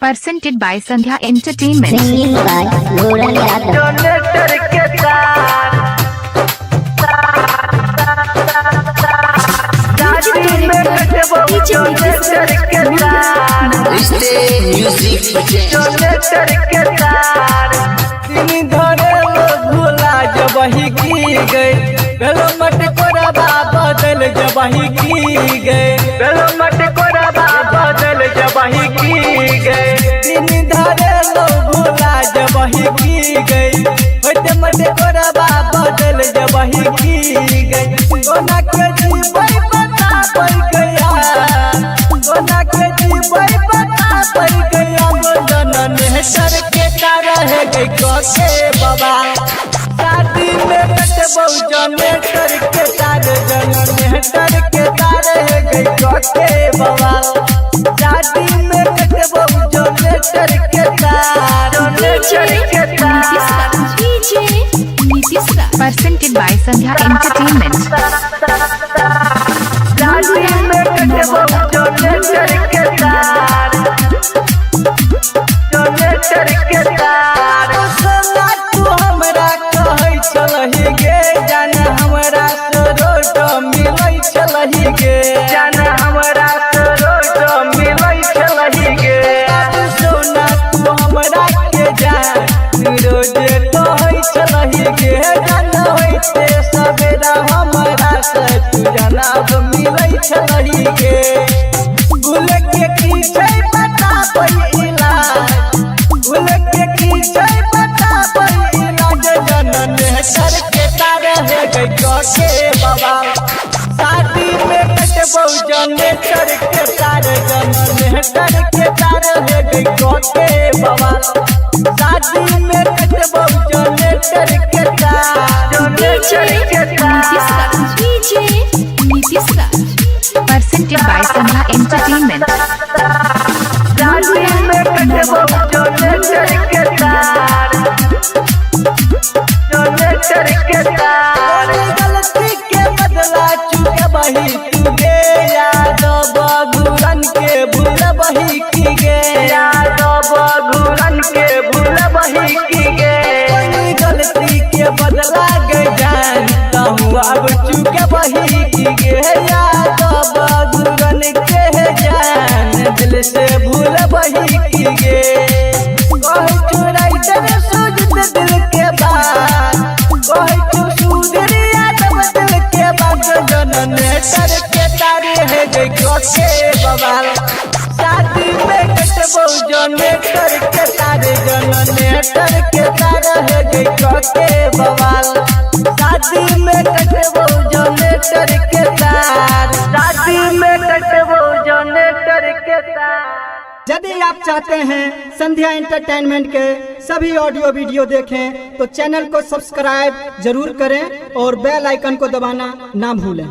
Presented by Sandhya Entertainment. Singing by Nurul Yadav. जबही की गए गलो मट कोरबा बदल जबही की गए गलो मट कोरबा बदल जबही की गए दिन धरे लो भूला जबही की गए होते मट कोरबा बदल जबही की गए कोना के जीवई बता पड़ गया कोना के जीवई बता पड़ गया जनन नेहतर के रह गई के बाबा शादी में कट बहुजने करके तारे जनन करके तारे गई के बाबा शादी में कट बहुजने करके तारे Presented by Sandhya Entertainment. शादी में कट बहुजने करके तारे करके तारे सोना तू हमरा कहै चलही गे जान हमरा रोड मिलै चलही गे जान हमरा रोड मिलै चलही गे सोना तू हमरा के जान रोज कहै चलही गे जान होइते सवेरा हमरा से तू जनाब मिलै चलही गे भूल के की छै बता पहिला भूल के की छै बता पहिला जनन करके तारे गई के बाबा शादी में कट बहुजने करके तारे जनन करके तारे गई के बाबा शादी में कट बहुजने करके Presented by Sandhya Entertainment. शादी में कट बहुजने करके गलती के बदला चुके बही तुगे याद बगुरन के भूल बही की गे याद बगुरन के भूल बही की गे गलती के बदला गई जान कहूँ अब चुके बही की गे याद बगुरन के जान दिल से भूल बही की गे कहीं चुराई तेरे सूझ दिल के बाद जनन करके तारे है गई के बाबा शादी में कट बहुजने करके तारे जनन करके तारे है गई के बाबा शादी में कट बहुजने करके तारे शादी में कट बहुजने करके तारे। यदि आप चाहते हैं संध्या एंटरटेनमेंट के सभी ऑडियो वीडियो देखें तो चैनल को सब्सक्राइब जरूर करें और बेल आइकन को दबाना ना भूलें।